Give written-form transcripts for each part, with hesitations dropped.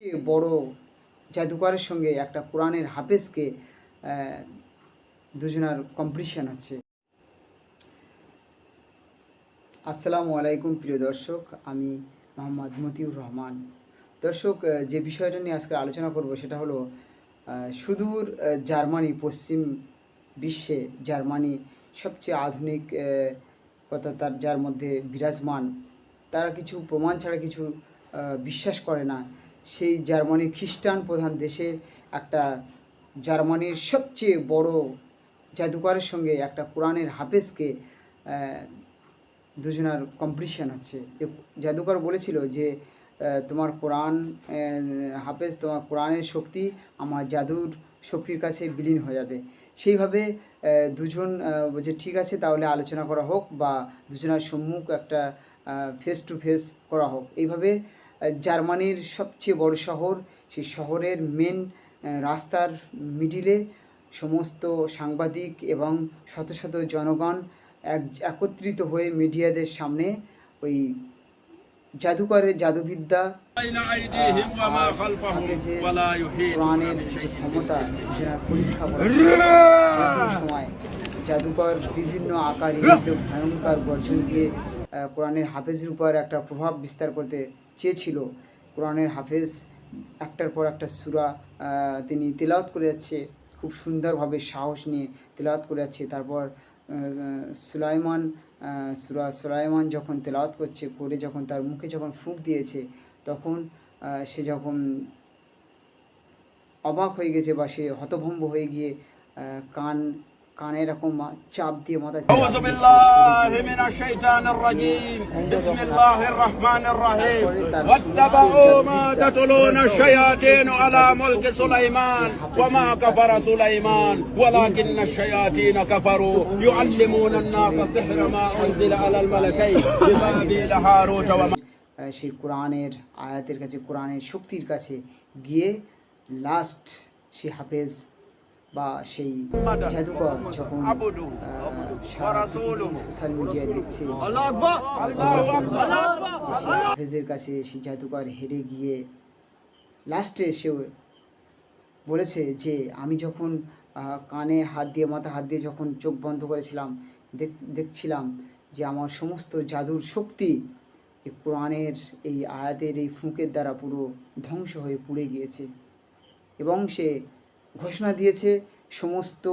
বড় জাদুকরের সঙ্গে একটা কোরআনের হাফেজকে দুজনার কম্পিটিশান হচ্ছে। আসসালামু আলাইকুম প্রিয় দর্শক, আমি মোহাম্মদ মতিউর রহমান। দর্শক, যে বিষয়টা নিয়ে আজকে আলোচনা করব সেটা হলো সুদূর জার্মানি, পশ্চিম বিশ্বে জার্মানি সবচেয়ে আধুনিক কথা তার যার মধ্যে বিরাজমান। তারা কিছু প্রমাণ ছাড়া কিছু বিশ্বাস করে না। সেই জার্মানির খ্রিস্টান প্রধান দেশে একটা জার্মানির সবচেয়ে বড় জাদুকরের সঙ্গে একটা কোরআনের হাফেজকে দুজনার কম্পিটিশান হচ্ছে। জাদুকর বলেছিল যে তোমার কোরআন হাফেজ, তোমার কোরআনের শক্তি আমার জাদুর শক্তির কাছে বিলীন হয়ে যাবে। সেইভাবে দুজন বলছে ঠিক আছে, তাহলে আলোচনা করা হোক বা দুজনার সম্মুখ একটা ফেস টু ফেস করা হোক। এইভাবে জার্মানির সবচেয়ে বড় শহর, সেই শহরের মেন রাস্তার মিডিলে সমস্ত সাংবাদিক এবং শত শত জনগণ একত্রিত হয়ে মিডিয়াদের সামনে ওই জাদুকরের জাদুবিদ্যা, কোরআনের যে ক্ষমতা পরীক্ষা করার সময় জাদুকর বিভিন্ন আকারে ভয়ঙ্কর গর্জন দিয়ে কোরআনের হাফেজের উপর একটা প্রভাব বিস্তার করতে চেয়েছিল। কোরআনের হাফেজ একটার পর একটা সূরা তিনি তেলাওয়াত করে যাচ্ছে, খুব সুন্দরভাবে সাহস নিয়ে তেলাওয়াত করে যাচ্ছে। তারপর সুলাইমান যখন তেলাওয়াত করে যখন তার মুখে যখন ফুঁক দিয়েছে, তখন সে যখন অবাক হয়ে গেছে বা সে হতভম্ব হয়ে গিয়ে কানে এরকম চাপ দিয়ে মাথা আউযু বিল্লাহি মিনাশ শাইতানির রাজীম বিসমিল্লাহির রহমানির রহিম ওয়াত্তাবাউ মা তাতলুনা শায়াতিন আলা মুলকি সুলাইমান ওয়া মা কাফারা সুলাইমান ওয়ালাকিন্নাশ শায়াতিন কাফারু ইউআল্লিমুনা আন-নাসা সিহরা মা উনজিলা আলাল মালাকাইন বিবাবিল হারুত ওয়া সেই কোরআনের আয়াতের কাছে, কোরআনের শক্তির কাছে গিয়ে লাস্ট সেই হাফেজ বা সেই জাদুকর যখন সোশ্যাল মিডিয়ায় দেখছে হাফেজের কাছে সেই জাদুকর হেরে গিয়ে লাস্টে সে বলেছে যে আমি যখন কানে হাত দিয়ে মাথা হাত দিয়ে যখন চোখ বন্ধ করেছিলাম, দেখছিলাম যে আমার সমস্ত জাদুর শক্তি এই কোরআনের এই আয়াতের এই ফুঁকের দ্বারা পুরো ধ্বংস হয়ে পুড়ে গিয়েছে। এবং সে ঘোষণা দিয়েছে সমস্ত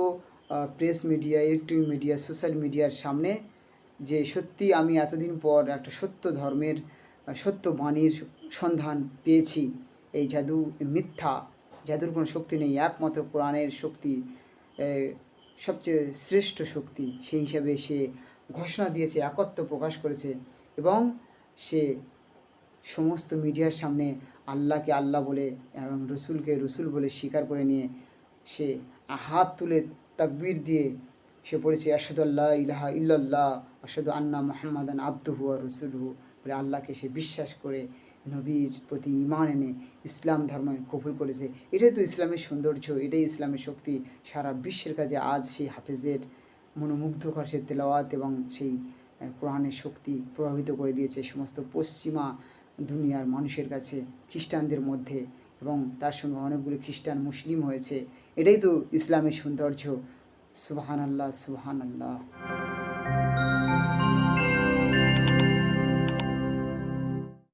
press media, electronic media, social মিডিয়ার সামনে যে সত্যি আমি এতদিন পর একটা সত্য ধর্মের, সত্য বাণীর সন্ধান পেয়েছি। এই জাদু মিথ্যা, জাদুর কোনো শক্তি নেই, একমাত্র কোরআনের শক্তি সবচেয়ে শ্রেষ্ঠ শক্তি। সেই হিসাবে সে ঘোষণা দিয়েছে, একত্ব প্রকাশ করেছে এবং সে সমস্ত মিডিয়ার সামনে আল্লাহকে আল্লাহ বলে এবং রসুলকে রসুল বলে স্বীকার করে নিয়ে সে হাত তুলে তাকবীর দিয়ে সে পড়েছে আশহাদু আল্লা ইলাহা ইল্লাল্লাহ আশহাদু আন্না মুহাম্মাদান আবদুহু ওয়া রাসূলুহু বলে আল্লাহকে সে বিশ্বাস করে নবীর প্রতি ঈমান এনে ইসলাম ধর্ম কবুল করেছে। এটাই তো ইসলামের সৌন্দর্য, এটাই ইসলামের শক্তি। সারা বিশ্বের কাছে আজ সেই হাফেজের মনোমুগ্ধকর সে তেলাওয়াত এবং সেই কোরআনের শক্তি প্রভাবিত করে দিয়েছে সমস্ত পশ্চিমা দুনিয়ার মানুষের কাছে, খ্রিস্টানদের মধ্যে, এবং তার সঙ্গে অনেকগুলো খ্রিস্টান মুসলিম হয়েছে। এটাই তো ইসলামের সৌন্দর্য। সুবহানাল্লাহ, সুবহানাল্লাহ।